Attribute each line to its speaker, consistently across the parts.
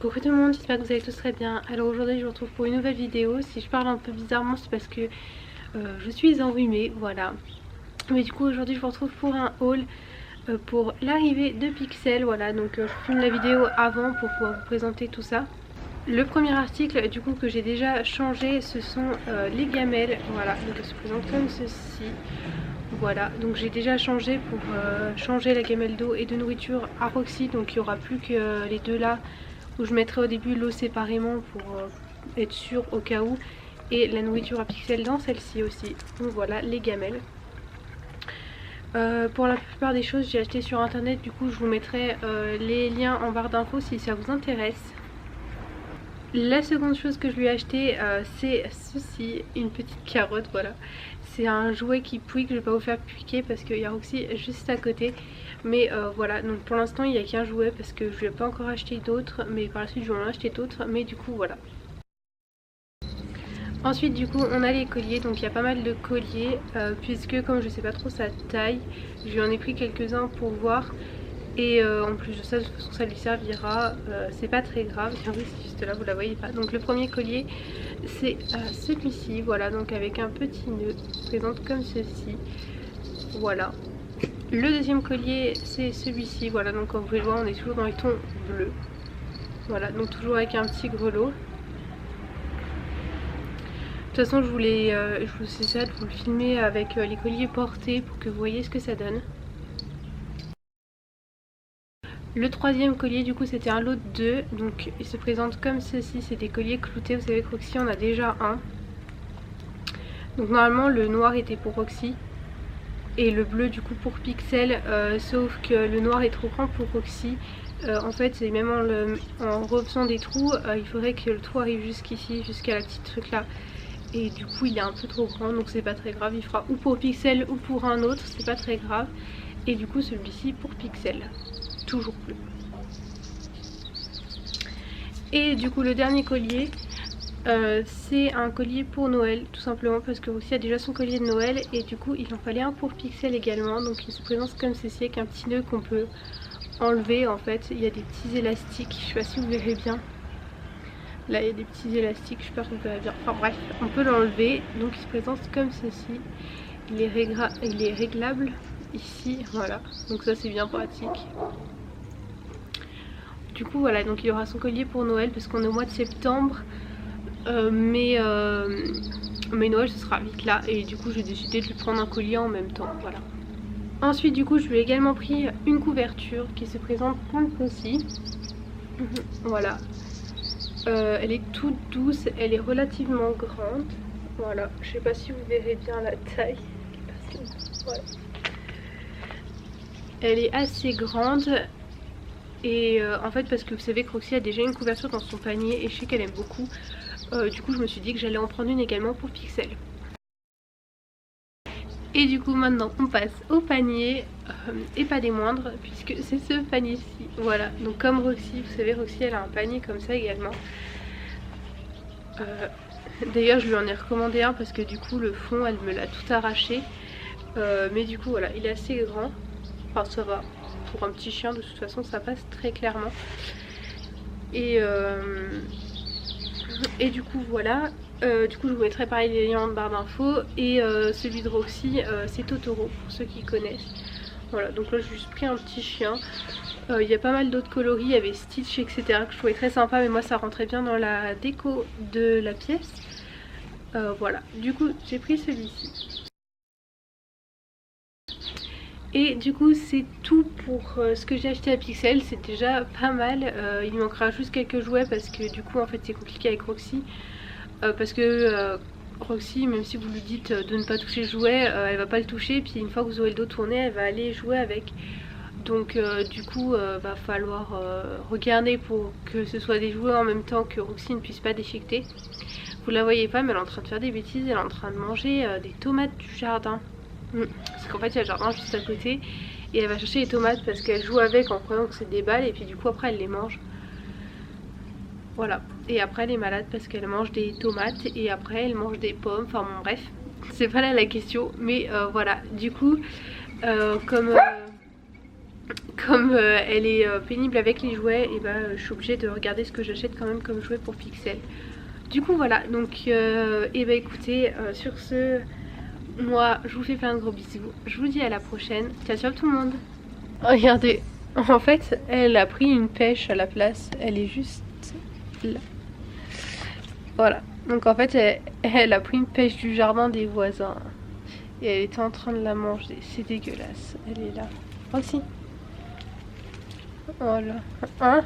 Speaker 1: Coucou tout le monde, j'espère que vous allez tous très bien. Alors aujourd'hui je vous retrouve pour une nouvelle vidéo. Si je parle un peu bizarrement c'est parce que je suis enrhumée, voilà. Mais du coup aujourd'hui je vous retrouve pour un haul pour l'arrivée de Pixel. Voilà, donc je filme la vidéo avant pour pouvoir vous présenter tout ça. Le premier article du coup que j'ai déjà changé, ce sont les gamelles. Voilà, donc elles se présentent comme ceci. Voilà, donc j'ai déjà changé pour changer la gamelle d'eau et de nourriture à Roxy. Donc il n'y aura plus que les deux là où je mettrai au début l'eau séparément pour être sûr au cas où, et la nourriture à Pixel dans celle-ci aussi. Donc voilà les gamelles. Pour la plupart des choses j'ai acheté sur internet, du coup je vous mettrai les liens en barre d'infos si ça vous intéresse. La seconde chose que je lui ai acheté c'est ceci, une petite carotte, voilà. C'est un jouet qui pouille que je vais pas vous faire piquer parce qu'il y a Roxy juste à côté. Mais voilà, donc pour l'instant il n'y a qu'un jouet parce que je lui ai pas encore acheté d'autres. Mais par la suite je vais en acheter d'autres, mais du coup voilà. Ensuite du coup on a les colliers, donc il y a pas mal de colliers puisque comme je sais pas trop sa taille, je lui en ai pris quelques-uns pour voir. Et en plus de ça, de toute façon ça lui servira, c'est pas très grave. Tiens, oui, c'est juste là, vous la voyez pas. Donc le premier collier c'est celui-ci, voilà, donc avec un petit nœud qui se présente comme ceci, voilà. Le deuxième collier c'est celui-ci, voilà, donc comme vous pouvez le voir on est toujours dans les tons bleus, voilà, donc toujours avec un petit grelot. De toute façon je vous essaie de vous le filmer avec les colliers portés pour que vous voyez ce que ça donne. Le troisième collier du coup c'était un lot de 2, donc il se présente comme ceci, c'est des colliers cloutés, vous savez que Roxy en a déjà un. Donc normalement le noir était pour Roxy et le bleu du coup pour Pixel, sauf que le noir est trop grand pour Roxy. En fait c'est même en refaisant des trous, il faudrait que le trou arrive jusqu'ici, jusqu'à la petite truc là. Et du coup il est un peu trop grand, donc c'est pas très grave, il fera ou pour Pixel ou pour un autre, c'est pas très grave. Et du coup celui-ci pour Pixel, toujours bleu. Et du coup le dernier collier c'est un collier pour Noël, tout simplement parce que Roxy a déjà son collier de Noël et du coup il en fallait un pour Pixel également. Donc il se présente comme ceci avec un petit nœud qu'on peut enlever en fait. Il y a des petits élastiques, je sais pas si vous verrez bien. Là il y a des petits élastiques, je sais pas si vous verrez bien. Enfin bref, on peut l'enlever. Donc il se présente comme ceci. Il est réglable ici, voilà. Donc ça c'est bien pratique. Du coup voilà, donc il y aura son collier pour Noël parce qu'on est au mois de septembre. Mais Noël ce sera vite là et du coup j'ai décidé de lui prendre un collier en même temps, voilà. Ensuite du coup je lui ai également pris une couverture qui se présente comme ceci. Voilà, elle est toute douce, elle est relativement grande, voilà, je sais pas si vous verrez bien la taille, voilà. Elle est assez grande et en fait parce que vous savez que Roxy a déjà une couverture dans son panier et je sais qu'elle aime beaucoup. Du coup je me suis dit que j'allais en prendre une également pour Pixel. Et du coup maintenant on passe au panier, et pas des moindres puisque c'est ce panier-ci. Voilà, donc comme Roxy, vous savez Roxy elle a un panier comme ça également. D'ailleurs je lui en ai recommandé un parce que du coup le fond elle me l'a tout arraché. Mais du coup voilà, il est assez grand, enfin ça va, pour un petit chien de toute façon ça passe très clairement. Et du coup voilà, du coup je vous mettrai pareil les liens en barre d'infos. Et celui de Roxy c'est Totoro pour ceux qui connaissent. Voilà, donc là j'ai juste pris un petit chien. Il y a pas mal d'autres coloris, il y avait Stitch etc que je trouvais très sympa, mais moi ça rentrait bien dans la déco de la pièce. Voilà, du coup j'ai pris celui-ci. Et du coup c'est tout pour ce que j'ai acheté à Pixel, c'est déjà pas mal. Il manquera juste quelques jouets parce que du coup en fait c'est compliqué avec Roxy. Parce que Roxy, même si vous lui dites de ne pas toucher le jouet, elle va pas le toucher. Puis une fois que vous aurez le dos tourné, elle va aller jouer avec. Donc du coup va falloir regarder pour que ce soit des jouets en même temps que Roxy ne puisse pas déchiqueter. Vous la voyez pas mais elle est en train de faire des bêtises, elle est en train de manger des tomates du jardin. Parce qu'en fait il y a le jardin juste à côté et elle va chercher les tomates parce qu'elle joue avec en croyant que c'est des balles et puis du coup après elle les mange. Voilà, et après elle est malade parce qu'elle mange des tomates et après elle mange des pommes, enfin bon bref, c'est pas là la question. Mais voilà, du coup comme comme elle est pénible avec les jouets, et je suis obligée de regarder ce que j'achète quand même comme jouet pour Pixel. Du coup voilà, donc écoutez, sur ce, moi je vous fais plein de gros bisous, je vous dis à la prochaine, ciao ciao tout le monde. Regardez, en fait elle a pris une pêche à la place, elle est juste là. Voilà, donc en fait elle a pris une pêche du jardin des voisins et elle était en train de la manger, c'est dégueulasse, elle est là. Aussi. Voilà. Hein?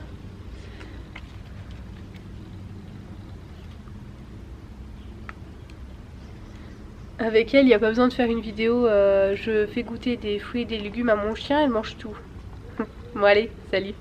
Speaker 1: Avec elle, il n'y a pas besoin de faire une vidéo. Je fais goûter des fruits et des légumes à mon chien, elle mange tout. Bon allez, salut.